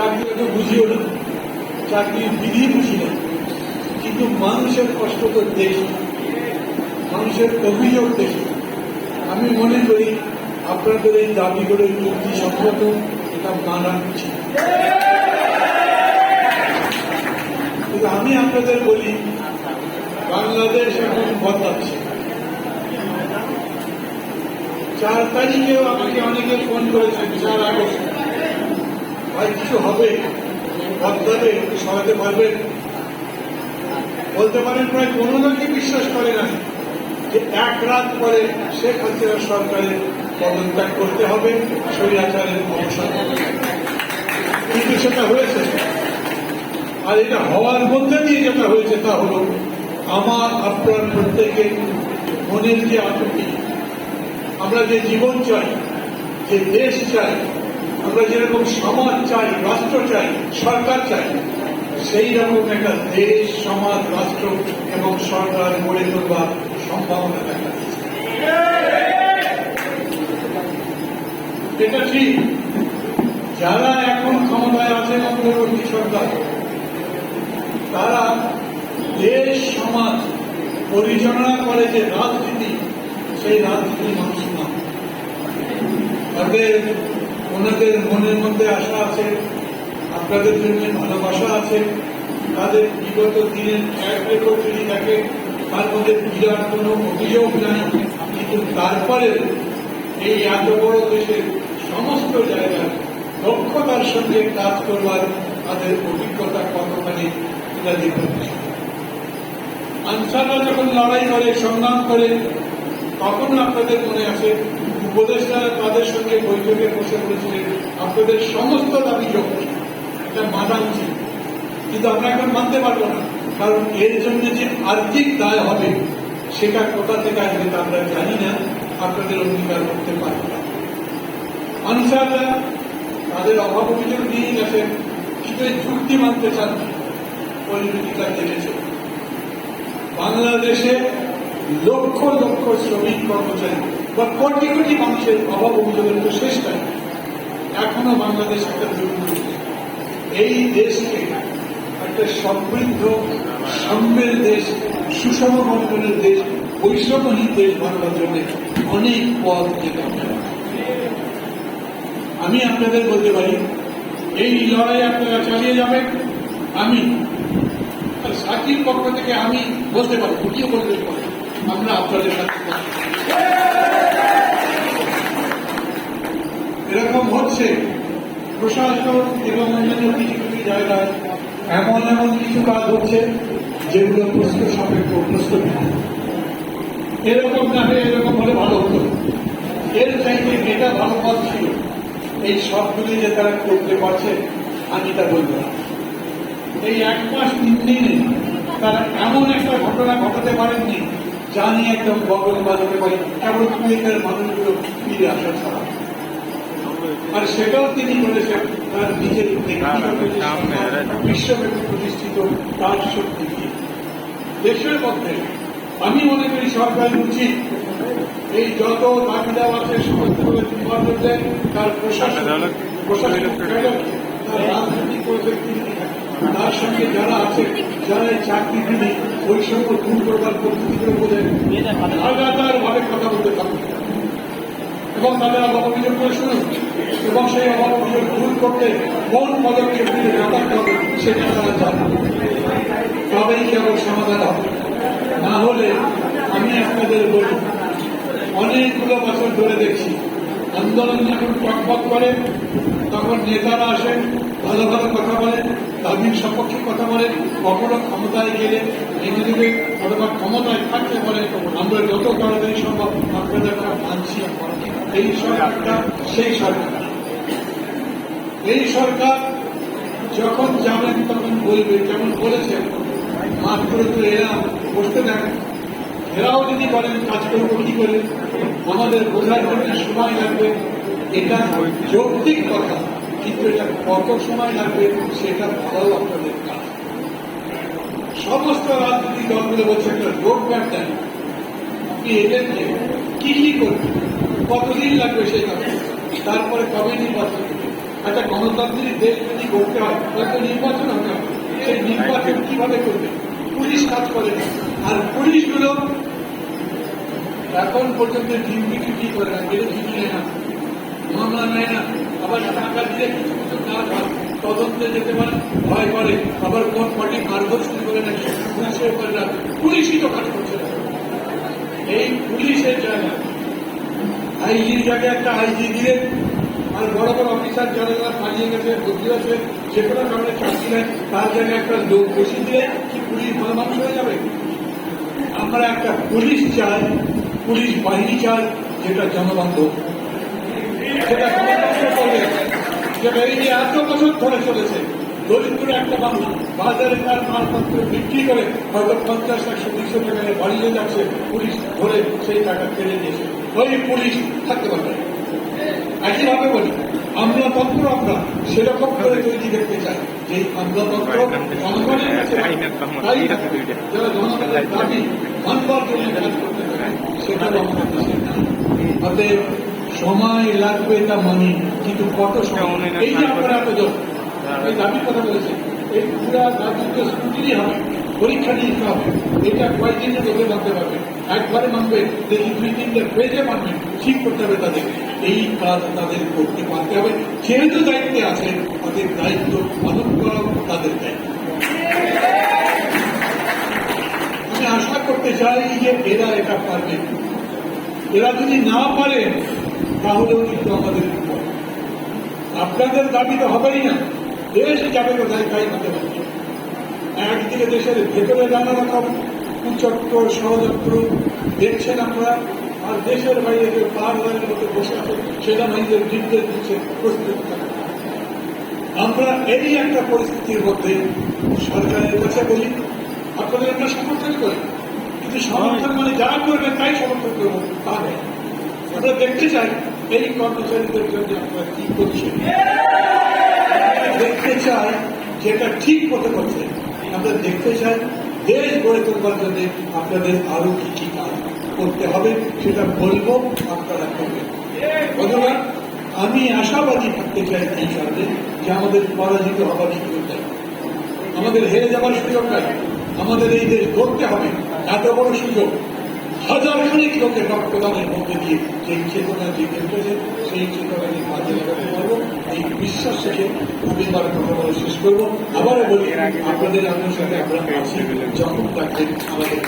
চাকরিটা তো বুঝিও না, চাকরির বিধি বুঝি না, কিন্তু মানুষের কষ্ট তো দেখি, মানুষের অভিযোগ দেখি। আমি মনে করি আপনাদের এই দাবিগুলো যুক্তিসঙ্গত, এটা মানা উচিত। কিন্তু আমি আপনাদের বলি, বাংলাদেশ এখন বদলাচ্ছে। 4 তারিখেও আমাকে অনেকে ফোন করেছেন, 4 আগস্ট, ভাই কিছু হবে, বদলাবে, একটু সরাতে পারবেন? বলতে পারেন প্রায় কোনো লোকই বিশ্বাস করে না যে 1 রাত পরে শেখ হাসিনা সরকারের পদত্যাগ করতে হবে, স্বৈরাচারের অবসান হবে। কিন্তু সেটা হয়েছে, আর এটা হওয়ার মধ্যে দিয়ে যেটা হয়েছে তা হল আমার আপনার প্রত্যেকের মনের যে আতঙ্কি, আমরা যে জীবন চাই, যে দেশ চাই, আমরা যেরকম সমাজ চাই, রাষ্ট্র চাই, সরকার চাই, সেই রকম একটা দেশ, সমাজ, রাষ্ট্র এবং সরকার গড়ে তোলবার সম্ভাবনা দেখা দিচ্ছে। এটা ঠিক, যারা এখন ক্ষমতায় আছেন অন্তর্বর্তী সরকার, তারা দেশ সমাজ পরিচালনা করে যে রাজনীতি, সেই রাজনীতি মানুষ না। ওনাদের মনের মধ্যে আশা আছে, আপনাদের জন্য ভালোবাসা আছে, তাদের বিগত দিনের ট্র্যাক রেকর্ড যদি থাকে তার মধ্যে বিরাট কোনো অভিযোগ নাই। কিন্তু তারপরে এই এত বড় দেশের সমস্ত জায়গায় দক্ষতার সঙ্গে কাজ করবার তাদের অভিজ্ঞতা কতখানি এটা দেখতে পাচ্ছি। আনসাররা যখন লড়াই করে, সংগ্রাম করে, তখন আপনাদের মনে আছে উপদেষ্টারা তাদের সঙ্গে বৈঠকে বসে বলেছিলেন আপনাদের সমস্ত দাবি যোগ্য, এটা মানা উচিত। কিন্তু আমরা এখন মানতে পারবো না, কারণ এর জন্য যে আর্থিক দায় হবে সেটা কোথা থেকে আসবে তা আমরা জানি না, আপনাদের অঙ্গীকার করতে পারবো না। আনসাররা তাদের অভাব অভিযোগ নিয়ে গেছেন, কিন্তু এই চুক্তি মানতে চান না। পরিণতিটা দেখেছে বাংলাদেশে লক্ষ লক্ষ শ্রমিক কর্মচারী বা কোটি কোটি মানুষের অভাব অভিযোগের তো শেষ নাই। এখনো বাংলাদেশ একটা দুর্নীতি, এই দেশকে একটা সমৃদ্ধ সাম্যের দেশ, সুষম বন্টনের দেশ, বৈষম্যহীন দেশ বানানোর জন্য অনেক পথ যেতে হবে। আমি আপনাদের বলতে পারি এই লড়াই আপনারা চালিয়ে যাবেন। আমি সাকির পক্ষ থেকে আমি বলতে পারি, ফুটিয়ে বলতে পারি, আমরা আপনাদের সাথে এরকম হচ্ছে। প্রশাসন এবং অন্যান্য কিছু কিছু জায়গায় এমন এমন কিছু কাজ হচ্ছে যেগুলো প্রশ্ন সাপেক্ষ, প্রশ্ন এরকম না হয়ে এরকম হলে ভালো হতো। এর চাইতে এটা ভালো পথ ছিল। এই সবগুলি যে তারা করতে পারছে আমি তা বলবো না। এই 1 মাস 3 দিনে তারা এমন একটা ঘটনা ঘটাতে পারেননি যা নিয়ে একদম বগল বাজাতে পারি, কেবল কুয়েতের মানুষগুলো ফিরে আসা ছাড়া। আর সেটাও তিনি বলেছেন তার নিজের বিশ্বব্যাপী প্রতিষ্ঠিত তার শক্তি কি দেশের মধ্যে। আমি মনে করি সরকার উচিত এই যত দাবি দেওয়া আছে সমস্তগুলো নির্বাচন দেয়, তার প্রশাসন তার রাজনৈতিক পরিস্থিতি, তার সঙ্গে যারা আছে, যারা এই চাকরিজীবী বৈষম্য দূর করবার পদ্ধতিগুলো বোঝেন, লাগাতার ভাবে কথা বলতে থাকুন এবং তাদের অভাব অভিযোগ করে শুনুন, এবং সেই অভাব অভিযোগ দূর করতে কোন পদক্ষেপ নিয়ে নাটাতে হবে সেটা তারা জানেন। তবেই কেবল সমাধান হবে। না হলে আমি আপনাদের বলি, অনেকগুলো বছর ধরে দেখছি আন্দোলন যখন টকবক করে তখন নেতারা আসেন, ভালো ভালো কথা বলেন, দাবির সপক্ষে কথা বলেন, কখনো ক্ষমতায় গেলে ভেঙে দেবে, অথবা ক্ষমতায় থাকতে পারে আমরা যত তাড়াতাড়ি সম্ভব আপনাদের মানছি। এই সরকারটা সেই সরকার, এই সরকার যখন যাবেন তখন বলবে, যেমন বলেছেন মাত্র তো এরা বসতে দেখেন, এরাও যদি বলেন কাজ করবো কি করে, আমাদের বোঝার জন্য সময় লাগবে। এটা যৌক্তিক কথা, কিন্তু এটা কত সময় লাগবে সেটা বলাও আপনাদের কাজ। সমস্ত রাজনৈতিক দলগুলো বলছে একটা রোড ম্যাপ দেন, আপনি এদেরকে কি কি করবেন, কতদিন লাগবে সেই কথা, তারপরে কবে নির্বাচন, একটা গণতান্ত্রিক দেশ যদি করতে হয় তাহলে নির্বাচন হবে, সেই নির্বাচন কিভাবে করবে? পুলিশ কাজ করে না। আর পুলিশগুলো এখন পর্যন্ত ডিউটি ছুটি করে না, গেলে ছুটি নেয় না, মামলা নেয় না, আবার টাকা দিলে কিছু কিছু কাজ হয়, তদন্তে যেতে পারে ভয় করে, আবার কোন পার্টি মারধর শুরু করে নাকি পুলিশের করে না, পুলিশই তো কাজ করছে না। এই পুলিশের জায়গা আইজির জায়গায় একটা আইজি দিলেন, আর বড় বড় অফিসার যারা যারা পালিয়ে গেছে বুদ্ধি আছে যে কোনো কারণে চাকরি নেয়, তার জায়গায় একটা লোক বেশি দিলে কি পুলিশ ভালো মানুষ হয়ে যাবে? আমরা একটা পুলিশ চাই, পুলিশ বাহিনী চাই যেটা জনবান্ধব, যেটা জনবান্ধব করবে, যেটা এই যে এত বছর ধরে চলেছে। দরিদ্র একটা মানুষ বাজারে তার মালপত্র বিক্রি করে হয়তো 50-100-200 টাকা বাড়িয়ে যাচ্ছে, পুলিশ ধরে সেই টাকা ফেলে দিয়েছে, ওই পুলিশ থাকতে পারবে। একইভাবে বলি আমলাতন্ত্র আমরা সেরকম করে তৈরি দেখতে চাই, যে আমলাতন্ত্র জনগণের কাছে যারা জনগণের দাবি মানবার জন্য কাজ করতে পারে, সেটাও আমাদের দেশে না। অতএব সময় লাগবে তা মানি, কিন্তু কত সময়? এই যে আপনারা এতজন এই দাবির কথা বলেছেন, এই পুরা দাবিকে স্কুটিনি হবে, পরীক্ষা নিতে হবে। এটা কয়েকদিনের লোকে মানতে পারবে, একবারে মানবে, দেখি 2-3টে পেজে মানবে, ঠিক করতে হবে তাদের। এই কাজ তাদের করতে পারতে হবে, যেহেতু দায়িত্বে আছে তাদের দায়িত্ব পালন করা তাদের দায়িত্ব। আমি আশা করতে চাই যে এরা এটা পারবে। এরা যদি না পারে তাহলেও কিন্তু আমাদের বিপদ। আপনাদের দাবি তো হবেই না, দেশ যাবে কোথায় তাই হতে পারছে। একদিকে দেশের ভেতরে নানা রকম কুচক্র ষড়যন্ত্র দেখছেন আমরা, আর দেশের বাইরে যে পাহাড়ের মধ্যে বসে আছে সেনাবাহিনীদের নির্দেশ দিচ্ছে প্রস্তুত থাকা। আমরা এই একটা পরিস্থিতির মধ্যে সরকারের কাছে বলি আপনাদের আমরা সমর্থন করি, কিন্তু সমর্থন মানে যারা করবেন তাই সমর্থন করবো তা নেই। আমরা দেখতে চাই এই কর্মচারীদের জন্য আপনারা কি করছেন, দেখতে চাই যেটা ঠিক মতো করছে। আমরা দেখতে চাই দেশ গড়ে তোলবার জন্য আপনাদের আরো কি কি কাজ করতে হবে সেটা বলবো, আপনারা করবেন। বন্ধুরা, আমি আশাবাদী থাকতে চাই এই কারণে যে আমাদের পরাজিত হবার সুযোগ নেই, আমাদের হেরে যাবার সুযোগ নেই। আমাদের এই দেশ গড়তে হবে, এত বড় সুযোগ। হাজারখানিক লোকের রক্তদানের মধ্যে দিয়ে সেই চেতনা জিতে উঠেছে, সেই চেতনাকে কাজে লাগাতে পারবো, এই বিশ্বাস থেকে আমি আমার কথা বলা শেষ করবো। আবারও বলি আপনাদের আমার সাথে আমরা আছি, যখন থাকবেন আমাদের